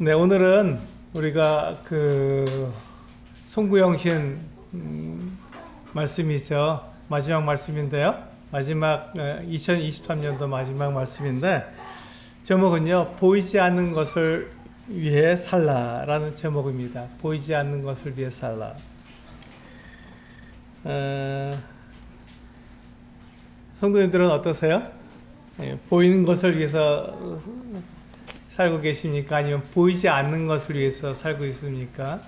네, 오늘은 우리가 송구영신 말씀이죠. 마지막 말씀인데요. 마지막 2023년도 마지막 말씀인데 제목은요, 보이지 않는 것을 위해 살라라는 제목입니다. 보이지 않는 것을 위해 살라. 성도님들은 어떠세요? 보이는 것을 위해서 살고 계십니까? 아니면 보이지 않는 것을 위해서 살고 있습니까?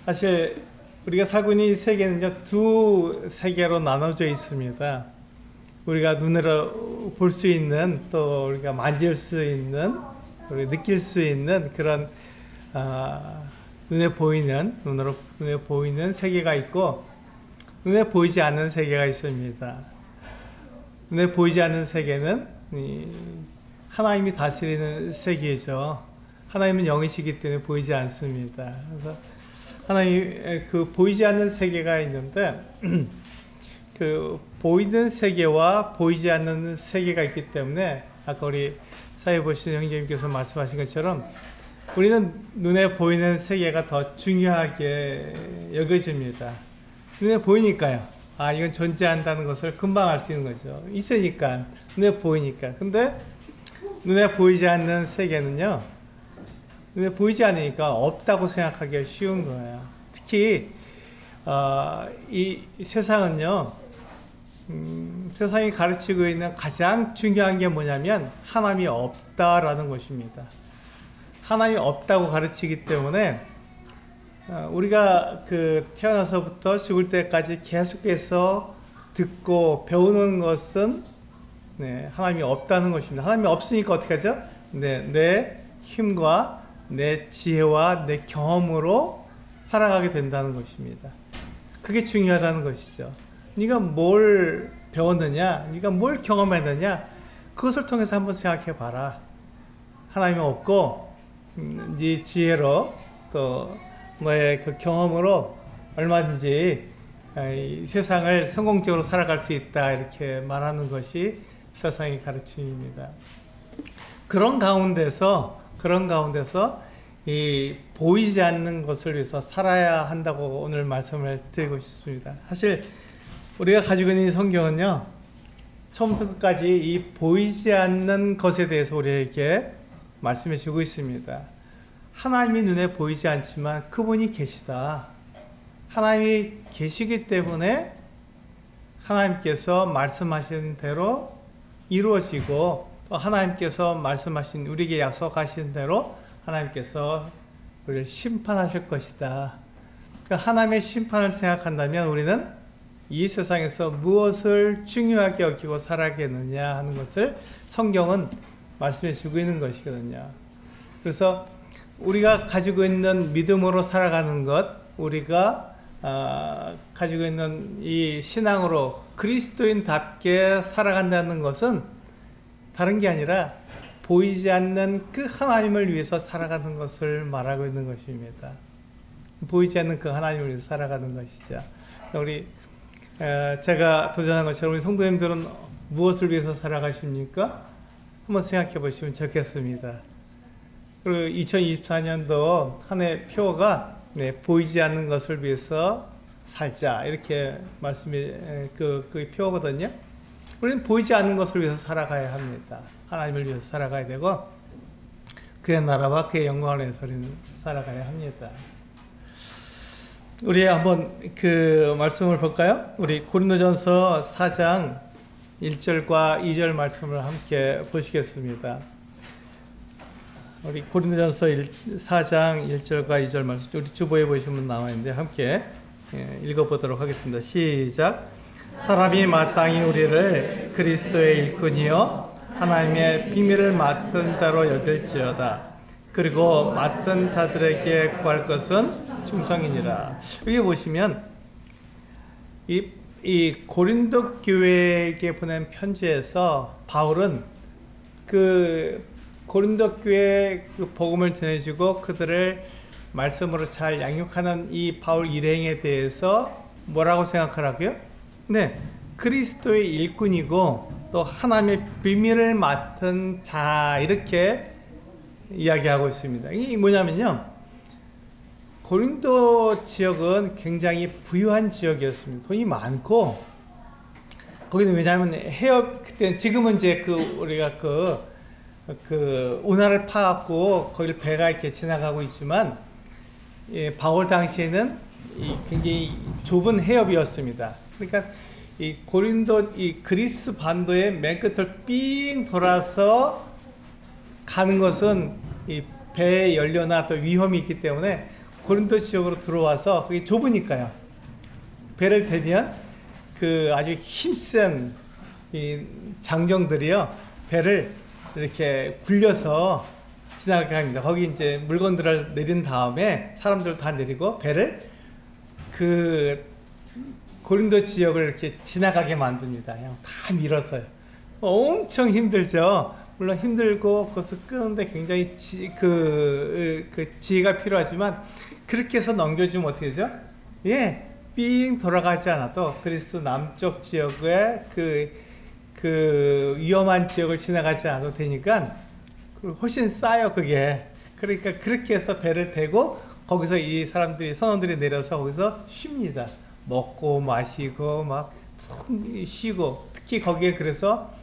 사실 우리가 살고 있는 이 세계는요, 두 세계로 나눠져 있습니다. 우리가 눈으로 볼 수 있는, 또 우리가 만질 수 있는, 우리가 느낄 수 있는 그런 눈에 보이는 세계가 있고, 눈에 보이지 않는 세계가 있습니다. 눈에 보이지 않는 세계는 하나님이 다스리는 세계죠. 하나님은 영이시기 때문에 보이지 않습니다. 그래서 하나님 보이지 않는 세계가 있는데 보이는 세계와 보이지 않는 세계가 있기 때문에 아까 우리 사회 보신 형제님께서 말씀하신 것처럼 우리는 눈에 보이는 세계가 더 중요하게 여겨집니다. 눈에 보이니까요. 이건 존재한다는 것을 금방 알 수 있는 거죠. 있으니까, 눈에 보이니까. 근데 눈에 보이지 않는 세계는요, 눈에 보이지 않으니까 없다고 생각하기가 쉬운 거예요. 특히 이 세상은요, 세상이 가르치고 있는 가장 중요한 게 뭐냐면 하나님이 없다라는 것입니다. 하나님이 없다고 가르치기 때문에 우리가 태어나서부터 죽을 때까지 계속해서 듣고 배우는 것은 하나님이 없다는 것입니다. 하나님이 없으니까 어떻게 하죠? 내 힘과 내 지혜와 내 경험으로 살아가게 된다는 것입니다. 그게 중요하다는 것이죠. 네가 뭘 배웠느냐, 네가 뭘 경험했느냐, 그것을 통해서 한번 생각해 봐라. 하나님이 없고 네 지혜로 또 너의 그 경험으로 얼마든지 이 세상을 성공적으로 살아갈 수 있다, 이렇게 말하는 것이 세상의 가르침입니다. 그런 가운데서 이 보이지 않는 것을 위해서 살아야 한다고 오늘 말씀을 드리고 싶습니다. 사실 우리가 가지고 있는 성경은요, 처음부터 끝까지 이 보이지 않는 것에 대해서 우리에게 말씀해 주고 있습니다. 하나님이 눈에 보이지 않지만 그분이 계시다. 하나님이 계시기 때문에 하나님께서 말씀하신 대로 이루어지고, 또 하나님께서 말씀하신, 우리에게 약속하신 대로 하나님께서 우리를 심판하실 것이다. 그러니까 하나님의 심판을 생각한다면 우리는 이 세상에서 무엇을 중요하게 여기고 살아가겠느냐 하는 것을 성경은 말씀해 주고 있는 것이거든요. 그래서 우리가 가지고 있는 믿음으로 살아가는 것, 우리가 가지고 있는 이 신앙으로 그리스도인답게 살아간다는 것은 다른 게 아니라 보이지 않는 그 하나님을 위해서 살아가는 것을 말하고 있는 것입니다. 보이지 않는 그 하나님을 위해서 살아가는 것이죠. 제가 도전한 것처럼 우리 성도님들은 무엇을 위해서 살아가십니까? 한번 생각해 보시면 좋겠습니다. 그리고 2024년도 한 해 표어가 보이지 않는 것을 위해서 살자, 이렇게 말씀이 그 표어거든요. 우리는 보이지 않는 것을 위해서 살아가야 합니다. 하나님을 위해서 살아가야 되고 그의 나라와 그의 영광을 위해서 우리는 살아가야 합니다. 우리 한번 그 말씀을 볼까요? 우리 고린도전서 4장 1절과 2절 말씀을 함께 보시겠습니다. 우리 고린도전서 4장 1절과 2절 말씀, 우리 주보에 보시면 나와 있는데 함께 읽어보도록 하겠습니다. 시작. 사람이 마땅히 우리를 그리스도의 일꾼이요 하나님의 비밀을 맡은 자로 여길지어다. 그리고 맡은 자들에게 구할 것은 충성이니라. 여기 보시면 이 고린도 교회에게 보낸 편지에서 바울은 그 고린도 교회에 그 복음을 전해주고 그들을 말씀으로 잘 양육하는 이 바울 일행에 대해서 뭐라고 생각하라고요? 그리스도의 일꾼이고 또 하나님의 비밀을 맡은 자, 이렇게 이야기하고 있습니다. 이게 뭐냐면요, 고린도 지역은 굉장히 부유한 지역이었습니다. 돈이 많고, 거기는 왜냐하면 해협, 그때 지금은 이제 우리가 운하를 파갖고 거기를 배가 이렇게 지나가고 있지만, 예, 바울 당시에는 굉장히 좁은 해협이었습니다. 그러니까 이 고린도, 이 그리스 반도의 맨 끝을 삥 돌아서 가는 것은 이 배의 연료나 또 위험이 있기 때문에 고린도 지역으로 들어와서 그게 좁으니까요. 배를 대면 아주 힘센 이 장정들이요, 배를 이렇게 굴려서 지나가게 합니다. 거기 이제 물건들을 내린 다음에 사람들 다 내리고 배를 고린도 지역을 이렇게 지나가게 만듭니다. 그냥 다 밀어서요. 엄청 힘들죠. 물론 힘들고 그것을 끄는데 굉장히 지혜가 필요하지만, 그렇게 해서 넘겨주면 어떻게 되죠? 예, 삥 돌아가지 않아도 그리스 남쪽 지역의 위험한 지역을 지나가지 않아도 되니까 훨씬 싸요, 그게. 그러니까 그렇게 해서 배를 대고 거기서 이 선원들이 내려서 거기서 쉽니다. 먹고 마시고 막 쉬고, 특히 거기에 그래서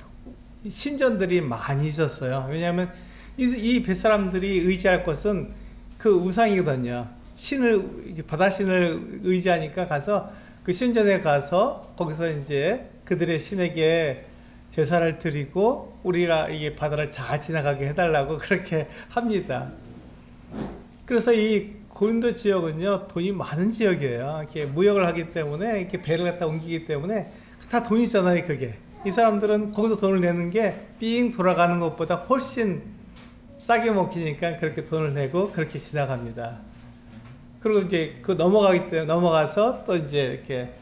신전들이 많이 있었어요. 왜냐하면 이 뱃사람들이 의지할 것은 그 우상이거든요. 바다신을 의지하니까 가서 그 신전에 가서 거기서 이제 그들의 신에게 제사를 드리고 우리가 이게 바다를 잘 지나가게 해달라고 그렇게 합니다. 그래서 이 고린도 지역은요, 돈이 많은 지역이에요. 이렇게 무역을 하기 때문에, 이렇게 배를 갖다 옮기기 때문에 다 돈이잖아요, 그게. 이 사람들은 거기서 돈을 내는 게 삥 돌아가는 것보다 훨씬 싸게 먹히니까 그렇게 돈을 내고 그렇게 지나갑니다. 그리고 이제 넘어가기 때문에 넘어가서 또 이제 이렇게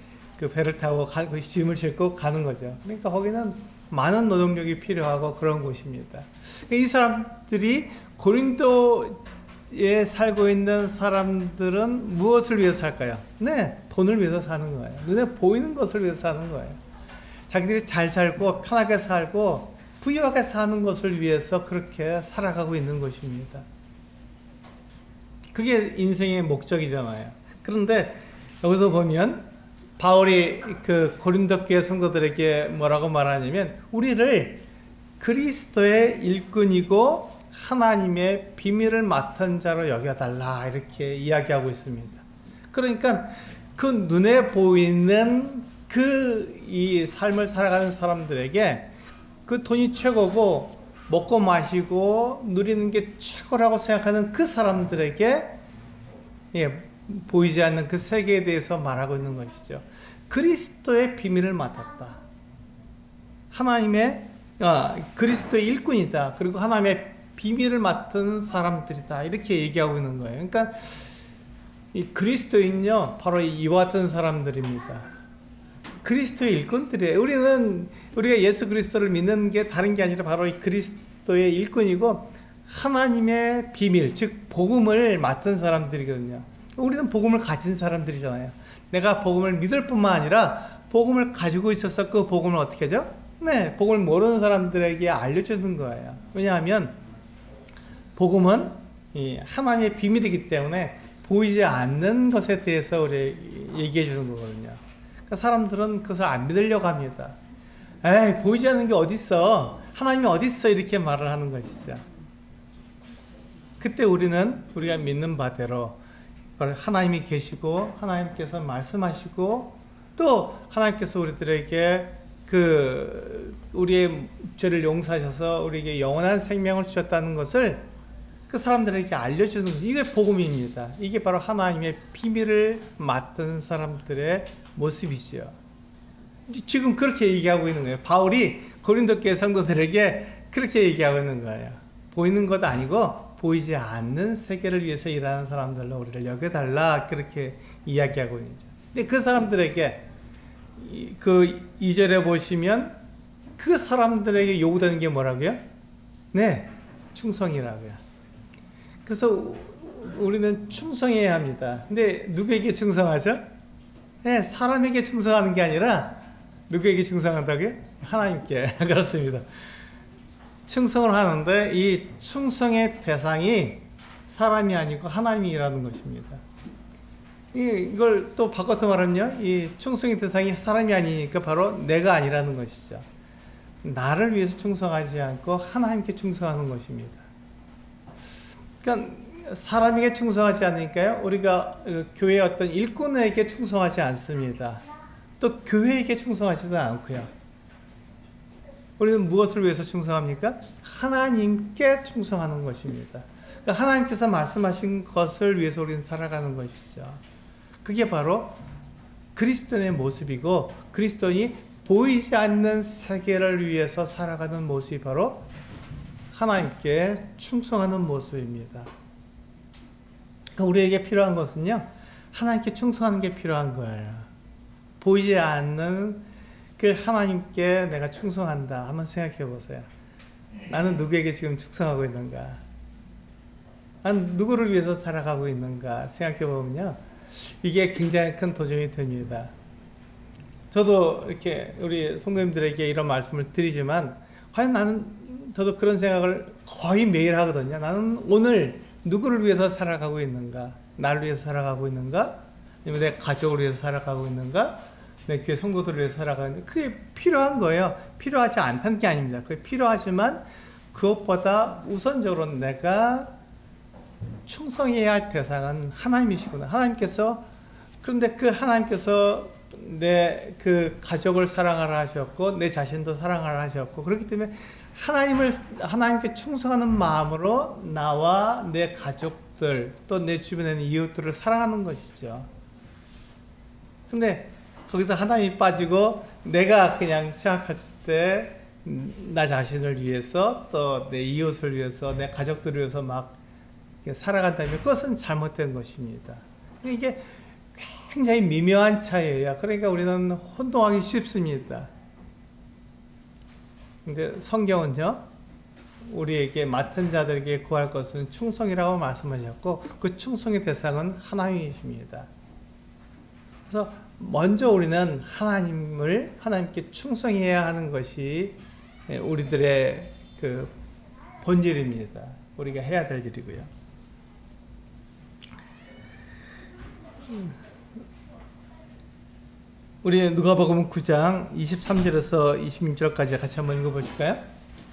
배를 타고 짐을 싣고 가는 거죠. 그러니까 거기는 많은 노동력이 필요하고 그런 곳입니다. 이 사람들이 고린도에 살고 있는 사람들은 무엇을 위해서 살까요? 네, 돈을 위해서 사는 거예요. 눈에 보이는 것을 위해서 사는 거예요. 자기들이 잘 살고 편하게 살고 부유하게 사는 것을 위해서 그렇게 살아가고 있는 것입니다. 그게 인생의 목적이잖아요. 그런데 여기서 보면 바울이 고린도 교회 성도들에게 뭐라고 말하냐면, 우리를 그리스도의 일꾼이고 하나님의 비밀을 맡은 자로 여겨달라, 이렇게 이야기하고 있습니다. 그러니까 그 눈에 보이는 이 삶을 살아가는 사람들에게 그 돈이 최고고 먹고 마시고 누리는 게 최고라고 생각하는 그 사람들에게, 예, 보이지 않는 그 세계에 대해서 말하고 있는 것이죠. 그리스도의 비밀을 맡았다. 그리스도의 일꾼이다. 그리고 하나님의 비밀을 맡은 사람들이다. 이렇게 얘기하고 있는 거예요. 그러니까 이 그리스도인요, 바로 이와 같은 사람들입니다. 그리스도의 일꾼들이에요. 우리가 예수 그리스도를 믿는 게 다른 게 아니라 바로 이 그리스도의 일꾼이고 하나님의 비밀, 즉 복음을 맡은 사람들이거든요. 우리는 복음을 가진 사람들이잖아요. 내가 복음을 믿을 뿐만 아니라 복음을 가지고 있어서 그 복음을 어떻게 하죠? 네, 복음을 모르는 사람들에게 알려주는 거예요. 왜냐하면 복음은 하나님의 비밀이기 때문에 보이지 않는 것에 대해서 우리 얘기해 주는 거거든요. 그러니까 사람들은 그것을 안 믿으려고 합니다. 에이, 보이지 않는 게 어딨어, 하나님이 어딨어, 이렇게 말을 하는 것이죠. 그때 우리가 믿는 바대로 하나님이 계시고 하나님께서 말씀하시고 또 하나님께서 우리들에게 우리의 죄를 용서하셔서 우리에게 영원한 생명을 주셨다는 것을 그 사람들에게 알려주는 것, 이게 복음입니다. 이게 바로 하나님의 비밀을 맡은 사람들의 모습이죠. 지금 그렇게 얘기하고 있는 거예요. 바울이 고린도 교회 성도들에게 그렇게 얘기하고 있는 거예요. 보이는 것 아니고 보이지 않는 세계를 위해서 일하는 사람들로 우리를 여겨달라, 그렇게 이야기하고 있는 거죠. 근데 그 사람들에게 2절에 보시면 그 사람들에게 요구되는 게 뭐라고요? 네, 충성이라고요. 그래서 우리는 충성해야 합니다. 근데 누구에게 충성하죠? 네, 사람에게 충성하는 게 아니라 누구에게 충성한다고요? 하나님께. 그렇습니다. 충성을 하는데 이 충성의 대상이 사람이 아니고 하나님이라는 것입니다. 이걸 또 바꿔서 말하면요, 이 충성의 대상이 사람이 아니니까 바로 내가 아니라는 것이죠. 나를 위해서 충성하지 않고 하나님께 충성하는 것입니다. 그러니까 사람에게 충성하지 않으니까요, 우리가 교회의 어떤 일꾼에게 충성하지 않습니다. 또 교회에게 충성하지도 않고요. 우리는 무엇을 위해서 충성합니까? 하나님께 충성하는 것입니다. 그러니까 하나님께서 말씀하신 것을 위해서 우리는 살아가는 것이죠. 그게 바로 그리스도인의 모습이고, 그리스도인이 보이지 않는 세계를 위해서 살아가는 모습이 바로 하나님께 충성하는 모습입니다. 그러니까 우리에게 필요한 것은요, 하나님께 충성하는 게 필요한 거예요. 보이지 않는 그 하나님께 내가 충성한다. 한번 생각해 보세요. 나는 누구에게 지금 충성하고 있는가? 나는 누구를 위해서 살아가고 있는가? 생각해 보면요, 이게 굉장히 큰 도전이 됩니다. 저도 이렇게 우리 성도님들에게 이런 말씀을 드리지만, 과연 저도 그런 생각을 거의 매일 하거든요. 나는 오늘 누구를 위해서 살아가고 있는가? 나를 위해서 살아가고 있는가? 아니면 내 가족을 위해서 살아가고 있는가? 내 교회 성도들을 위해서 살아가는데, 그게 필요한 거예요. 필요하지 않다는 게 아닙니다. 그게 필요하지만 그것보다 우선적으로 내가 충성해야 할 대상은 하나님이시구나. 하나님께서, 그런데 그 하나님께서 내 그 가족을 사랑하라 하셨고, 내 자신도 사랑하라 하셨고, 그렇기 때문에 하나님께 충성하는 마음으로 나와 내 가족들, 또 내 주변에 있는 이웃들을 사랑하는 것이죠. 근데 거기서 하나님이 빠지고 내가 그냥 생각했을 때 나 자신을 위해서, 또 내 이웃을 위해서, 내 가족들을 위해서 막 살아간다면 그것은 잘못된 것입니다. 이게 굉장히 미묘한 차이예요. 그러니까 우리는 혼동하기 쉽습니다. 근데 성경은요, 우리에게 맡은 자들에게 구할 것은 충성이라고 말씀하셨고, 그 충성의 대상은 하나님이십니다. 그래서 먼저 우리는 하나님께 충성해야 하는 것이 우리들의 그 본질입니다. 우리가 해야 될 일이고요. 우리 누가복음 9장 23절에서 26절까지 같이 한번 읽어보실까요?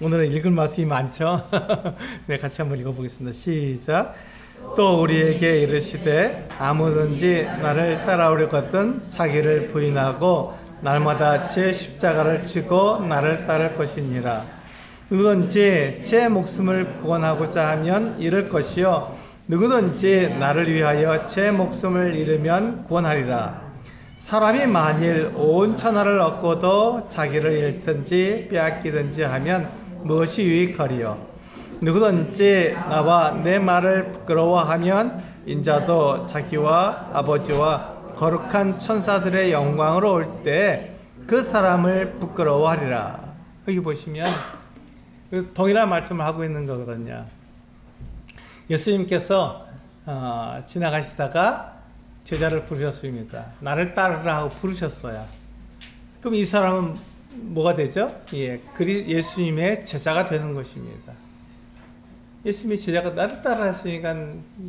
오늘은 읽을 말씀이 많죠? 네, 같이 한번 읽어보겠습니다. 시작. 또 우리에게 이르시되 아무든지 나를 따라오려거든 자기를 부인하고 날마다 제 십자가를 지고 나를 따를 것이니라. 누구든지 제 목숨을 구원하고자 하면 잃을 것이요 누구든지 나를 위하여 제 목숨을 잃으면 구원하리라. 사람이 만일 온 천하를 얻고도 자기를 잃든지 빼앗기든지 하면 무엇이 유익하리요? 누구든지 나와 내 말을 부끄러워하면 인자도 자기와 아버지와 거룩한 천사들의 영광으로 올 때 그 사람을 부끄러워하리라. 여기 보시면 동일한 말씀을 하고 있는 거거든요. 예수님께서 지나가시다가 제자를 부르셨습니다. 나를 따르라 하고 부르셨어요. 그럼 이 사람은 뭐가 되죠? 예수님의 제자가 되는 것입니다. 예수님의 제자가 나를 따라 했으니까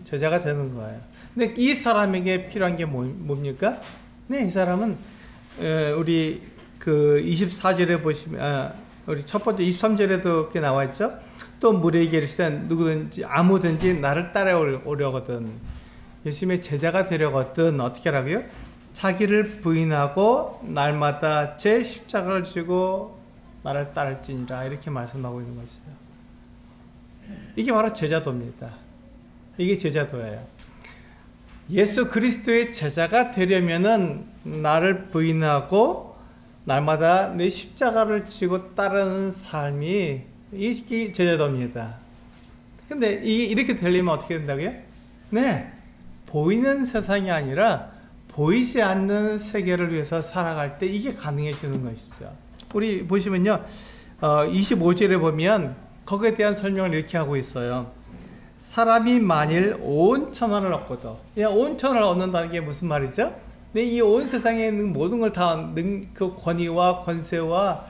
제자가 되는 거예요. 근데 이 사람에게 필요한 게 뭡니까? 네, 이 사람은 우리 그 24절에 보시면 우리 첫 번째 23절에도 그렇게 나와 있죠. 또 무리에게 이르시되 누구든지 아무든지 나를 따라오려거든, 예수님의 제자가 되려거든 어떻게 하라고요? 자기를 부인하고 날마다 제 십자가를 지고 나를 따를지니라, 이렇게 말씀하고 있는 것이죠. 이게 바로 제자도입니다. 이게 제자도예요. 예수 그리스도의 제자가 되려면은 나를 부인하고 날마다 내 십자가를 지고 따르는 삶이 이게 제자도입니다. 근데 이렇게 되려면 어떻게 된다고요? 네, 보이는 세상이 아니라 보이지 않는 세계를 위해서 살아갈 때 이게 가능해지는 것이죠. 우리 보시면요, 25절에 보면 거기에 대한 설명을 이렇게 하고 있어요. 사람이 만일 온 천하를 얻고도, 온 천하를 얻는다는 게 무슨 말이죠? 이 온 세상에 있는 모든 걸 다 그 권위와 권세와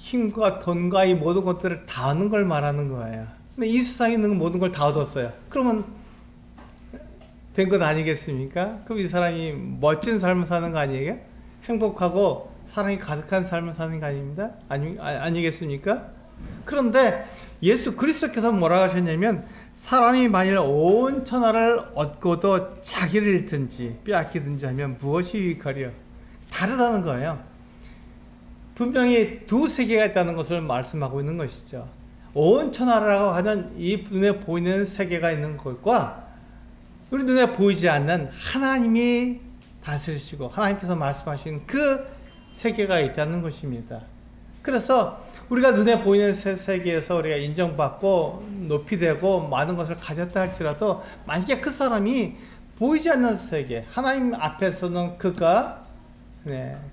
힘과 돈과 이 모든 것들을 다 얻는 걸 말하는 거예요. 근데 이 세상에 있는 모든 걸 다 얻었어요. 그러면 된 것 아니겠습니까? 그럼 이 사람이 멋진 삶을 사는 거 아니에요? 행복하고 사랑이 가득한 삶을 사는 거 아닙니다? 아니겠습니까? 그런데 예수 그리스도께서 뭐라고 하셨냐면, 사람이 만일 온 천하를 얻고도 자기를 잃든지 빼앗기든지 하면 무엇이 유익하리요? 다르다는 거예요. 분명히 두 세계가 있다는 것을 말씀하고 있는 것이죠. 온 천하라고 하는 이 눈에 보이는 세계가 있는 것과 우리 눈에 보이지 않는 하나님이 다스리시고 하나님께서 말씀하신 그 세계가 있다는 것입니다. 그래서 우리가 눈에 보이는 세계에서 우리가 인정받고 높이되고 많은 것을 가졌다 할지라도, 만약에 그 사람이 보이지 않는 세계, 하나님 앞에서는 그가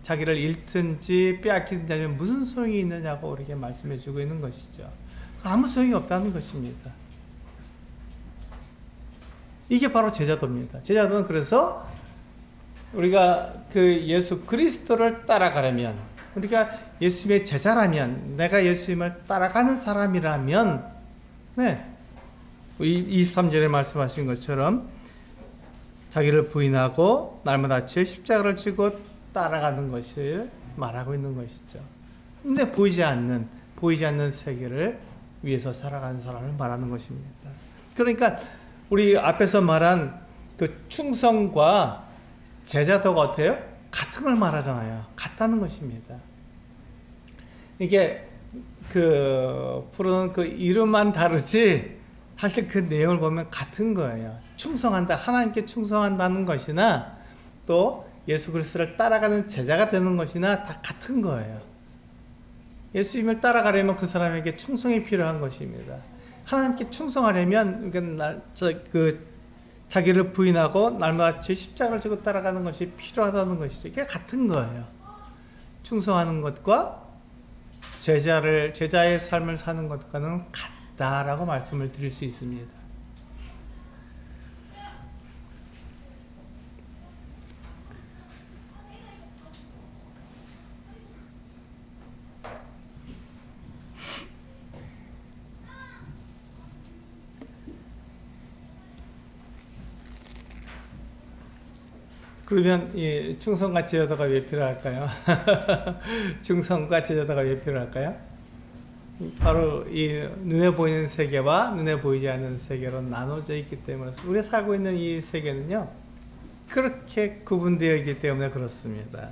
자기를 잃든지 빼앗기든지 하면 무슨 소용이 있느냐고 우리에게 말씀해 주고 있는 것이죠. 아무 소용이 없다는 것입니다. 이게 바로 제자도입니다. 제자도는 그래서 우리가 그 예수 그리스도를 따라가려면, 우리가 예수님의 제자라면, 내가 예수님을 따라가는 사람이라면, 23절에 말씀하신 것처럼 자기를 부인하고 날마다 제 십자가를 지고 따라가는 것을 말하고 있는 것이죠. 근데 보이지 않는 세계를 위해서 살아가는 사람을 말하는 것입니다. 그러니까 우리 앞에서 말한 그 충성과 제자도가 어때요? 같은 걸 말하잖아요. 같다는 것입니다. 이게 푸르는 그 이름만 다르지 사실 그 내용을 보면 같은 거예요. 충성한다, 하나님께 충성한다는 것이나 또 예수 그리스도를 따라가는 제자가 되는 것이나 다 같은 거예요. 예수님을 따라가려면 그 사람에게 충성이 필요한 것입니다. 하나님께 충성하려면 자기를 부인하고 날마다 제 십자가를 지고 따라가는 것이 필요하다는 것이죠. 이게 같은 거예요. 충성하는 것과 제자의 삶을 사는 것과는 같다라고 말씀을 드릴 수 있습니다. 그러면 이 충성과 제자도가 왜 필요할까요? 충성과 제자도가 왜 필요할까요? 바로 이 눈에 보이는 세계와 눈에 보이지 않는 세계로 나눠져 있기 때문에, 우리가 살고 있는 이 세계는요, 그렇게 구분되어 있기 때문에 그렇습니다.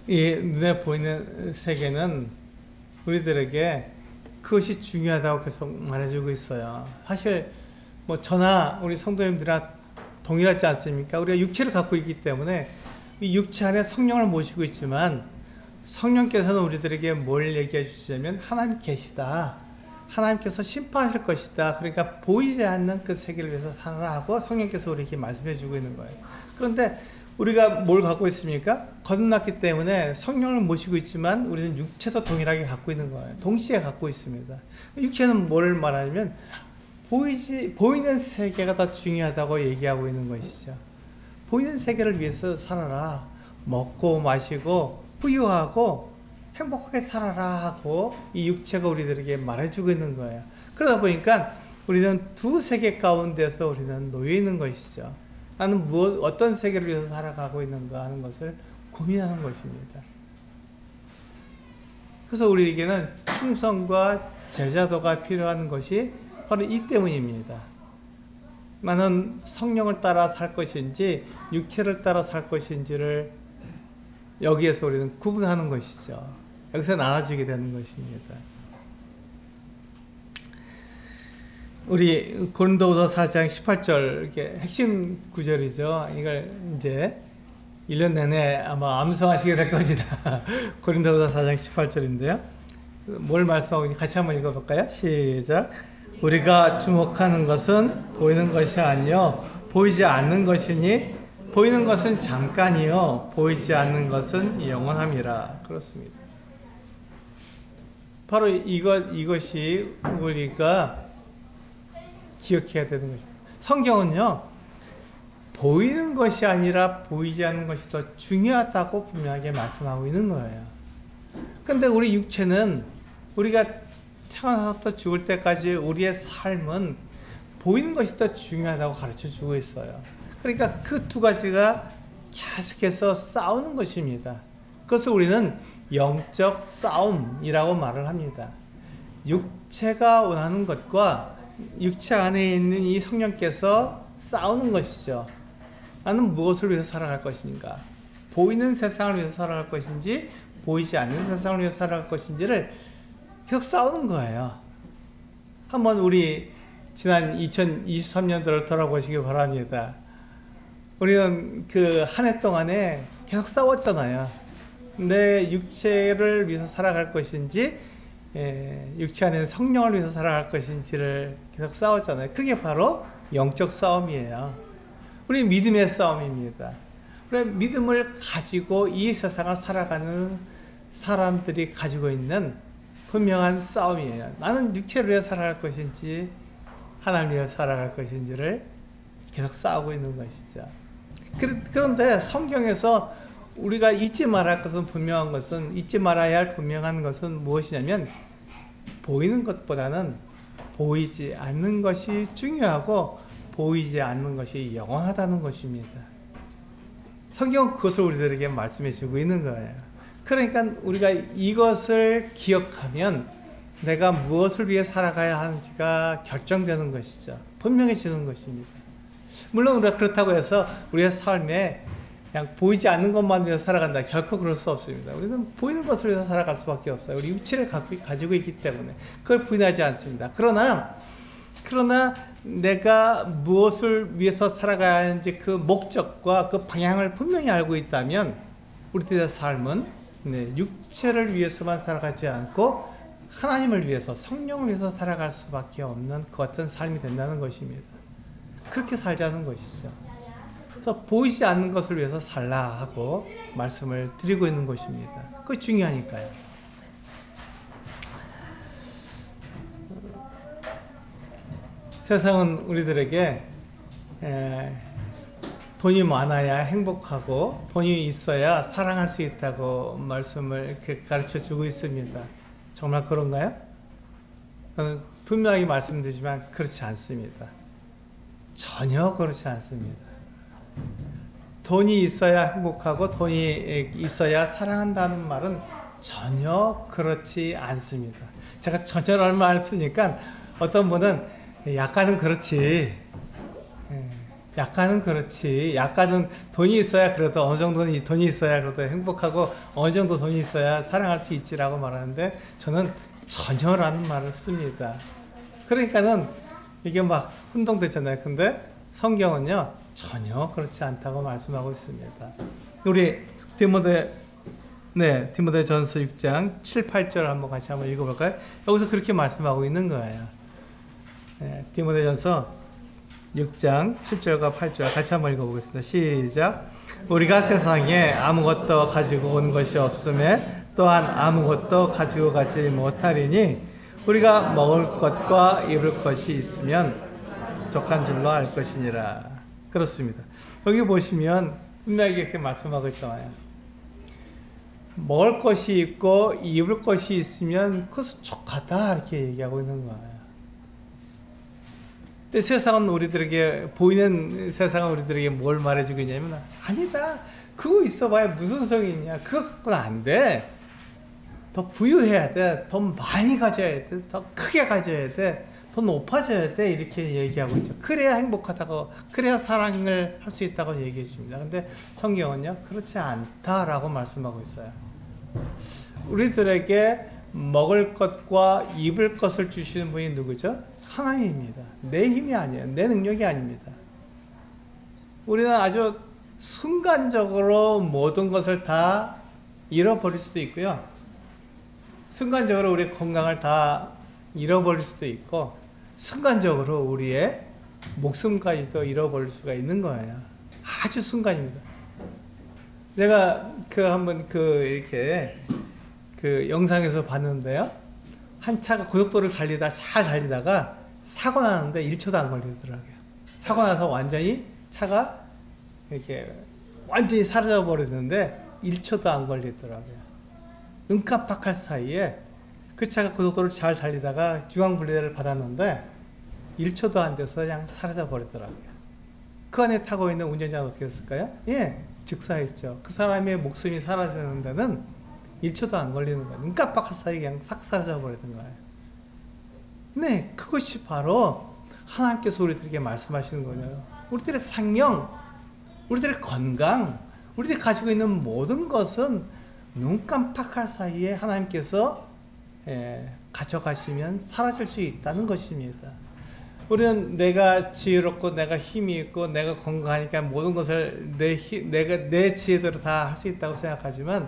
이 눈에 보이는 세계는 우리들에게 그것이 중요하다고 계속 말해주고 있어요. 사실 저나 우리 성도님들이랑 동일하지 않습니까? 우리가 육체를 갖고 있기 때문에 이 육체 안에 성령을 모시고 있지만, 성령께서는 우리들에게 뭘 얘기해 주시냐면, 하나님 계시다, 하나님께서 심판하실 것이다, 그러니까 보이지 않는 그 세계를 위해서 살아라 하고 성령께서 우리에게 말씀해 주고 있는 거예요. 그런데 우리가 뭘 갖고 있습니까? 거듭났기 때문에 성령을 모시고 있지만 우리는 육체도 동일하게 갖고 있는 거예요. 동시에 갖고 있습니다. 육체는 뭘 말하냐면 보이는 세계가 더 중요하다고 얘기하고 있는 것이죠. 보이는 세계를 위해서 살아라, 먹고 마시고 부유하고 행복하게 살아라 하고 이 육체가 우리들에게 말해주고 있는 거예요. 그러다 보니까 우리는 두 세계 가운데서 우리는 놓여 있는 것이죠. 나는 어떤 세계를 위해서 살아가고 있는가 하는 것을 고민하는 것입니다. 그래서 우리에게는 충성과 제자도가 필요한 것이 바로 이 때문입니다. 나는 성령을 따라 살 것인지 육체를 따라 살 것인지를 여기에서 우리는 구분하는 것이죠. 여기서 나눠지게 되는 것입니다. 우리 고린도후서 4장 18절, 이게 핵심 구절이죠. 이걸 이제 1년 내내 아마 암송하시게 될 겁니다. 고린도후서 4장 18절인데요. 뭘 말씀하고 있는지 같이 한번 읽어볼까요? 시작. 우리가 주목하는 것은 보이는 것이 아니요 보이지 않는 것이니, 보이는 것은 잠깐이요 보이지 않는 것은 영원함이라. 그렇습니다. 바로 이것이 우리가 기억해야 되는 것입니다. 성경은요, 보이는 것이 아니라 보이지 않는 것이 더 중요하다고 분명하게 말씀하고 있는 거예요. 근데 우리 육체는 우리가 태어나서부터 죽을 때까지 우리의 삶은 보이는 것이 더 중요하다고 가르쳐 주고 있어요. 그러니까 그 두 가지가 계속해서 싸우는 것입니다. 그것을 우리는 영적 싸움이라고 말을 합니다. 육체가 원하는 것과 육체 안에 있는 이 성령께서 싸우는 것이죠. 나는 무엇을 위해서 살아갈 것인가? 보이는 세상을 위해서 살아갈 것인지 보이지 않는 세상을 위해서 살아갈 것인지를 계속 싸우는 거예요. 한번 우리 지난 2023년도를 돌아보시기 바랍니다. 우리는 그 한 해 동안에 계속 싸웠잖아요. 내 육체를 위해서 살아갈 것인지 육체 안에 성령을 위해서 살아갈 것인지를 계속 싸웠잖아요. 그게 바로 영적 싸움이에요. 우리 믿음의 싸움입니다. 우리 믿음을 가지고 이 세상을 살아가는 사람들이 가지고 있는 분명한 싸움이에요. 나는 육체를 위해 살아갈 것인지 하나님을 위해 살아갈 것인지를 계속 싸우고 있는 것이죠. 그런데 성경에서 우리가 잊지 말아야 할 것은 분명한 것은 잊지 말아야 할 분명한 것은 무엇이냐면 보이는 것보다는 보이지 않는 것이 중요하고 보이지 않는 것이 영원하다는 것입니다. 성경은 그것을 우리들에게 말씀해 주고 있는 거예요. 그러니까 우리가 이것을 기억하면 내가 무엇을 위해 살아가야 하는지가 결정되는 것이죠. 분명해지는 것입니다. 물론 우리가 그렇다고 해서 우리의 삶에 그냥 보이지 않는 것만 위해서 살아간다. 결코 그럴 수 없습니다. 우리는 보이는 것을 위해서 살아갈 수밖에 없어요. 우리 육체를 가지고 있기 때문에 그걸 부인하지 않습니다. 그러나 내가 무엇을 위해서 살아가야 하는지 그 목적과 그 방향을 분명히 알고 있다면 우리들의 삶은 육체를 위해서만 살아가지 않고 하나님을 위해서 성령을 위해서 살아갈 수밖에 없는 그 같은 삶이 된다는 것입니다. 그렇게 살자는 것이죠. 그래서 보이지 않는 것을 위해서 살라 하고 말씀을 드리고 있는 것입니다. 그게 중요하니까요. 세상은 우리들에게 돈이 많아야 행복하고 돈이 있어야 사랑할 수 있다고 말씀을 가르쳐 주고 있습니다. 정말 그런가요? 저는 분명히 말씀드리지만 그렇지 않습니다. 전혀 그렇지 않습니다. 돈이 있어야 행복하고 돈이 있어야 사랑한다는 말은 전혀 그렇지 않습니다. 제가 전혀라는 말을 쓰니까 어떤 분은 약간은 그렇지, 약간은 돈이 있어야 그래도 어느 정도는 돈이 있어야 그래도 행복하고 어느 정도 돈이 있어야 사랑할 수 있지라고 말하는데 저는 전혀라는 말을 씁니다. 그러니까는 이게 막 혼동되잖아요. 근데 성경은요 전혀 그렇지 않다고 말씀하고 있습니다. 우리 디모데전서 6장 7, 8절 한번 같이 한번 읽어볼까요? 여기서 그렇게 말씀하고 있는 거예요. 디모데전서 6장 7절과 8절 같이 한번 읽어보겠습니다. 시작. 우리가 세상에 아무것도 가지고 온 것이 없음에 또한 아무것도 가지고 가지 못하리니 우리가 먹을 것과 입을 것이 있으면 부족한 줄로 알 것이니라. 그렇습니다. 여기 보시면 분명히 이렇게 말씀하고 있잖아요. 먹을 것이 있고 입을 것이 있으면 그것은 족하다 이렇게 얘기하고 있는 거예요. 근데 세상은 우리들에게 보이는 세상은 우리들에게 뭘 말해주고 있냐면 아니다. 그거 있어봐야 무슨 소용이 있냐. 그거 갖고는 안 돼. 더 부유해야 돼. 더 많이 가져야 돼. 더 크게 가져야 돼. 더 높아져야 돼. 이렇게 얘기하고 있죠. 그래야 행복하다고, 그래야 사랑을 할 수 있다고 얘기해 줍니다. 근데 성경은요, 그렇지 않다라고 말씀하고 있어요. 우리들에게 먹을 것과 입을 것을 주시는 분이 누구죠? 하나님입니다. 내 힘이 아니에요. 내 능력이 아닙니다. 우리는 아주 순간적으로 모든 것을 다 잃어버릴 수도 있고요. 순간적으로 우리의 건강을 다 잃어버릴 수도 있고 순간적으로 우리의 목숨까지도 잃어버릴 수가 있는 거예요. 아주 순간입니다. 제가 한번 이렇게 영상에서 봤는데요. 한 차가 고속도로를 잘 달리다가 사고 나는데 1초도 안 걸리더라고요. 사고 나서 완전히 차가 이렇게 완전히 사라져 버리는데 1초도 안 걸리더라고요. 눈 깜빡할 사이에 그 차가 고속도로를 잘 달리다가 중앙분리대를 받았는데 1초도 안 돼서 그냥 사라져 버리더라고요. 그 안에 타고 있는 운전자는 어떻게 했을까요? 예, 즉사했죠. 그 사람의 목숨이 사라지는 데는 1초도 안 걸리는 거예요. 눈 깜빡할 사이에 그냥 싹 사라져 버리는 거예요. 네, 그것이 바로 하나님께서 우리들에게 말씀하시는 거예요. 우리들의 생명, 우리들의 건강, 우리들이 가지고 있는 모든 것은 눈 깜빡할 사이에 하나님께서 가져가시면 사라질 수 있다는 것입니다. 우리는 내가 지혜롭고 내가 힘이 있고 내가 건강하니까 모든 것을 내 지혜대로 다 할 수 있다고 생각하지만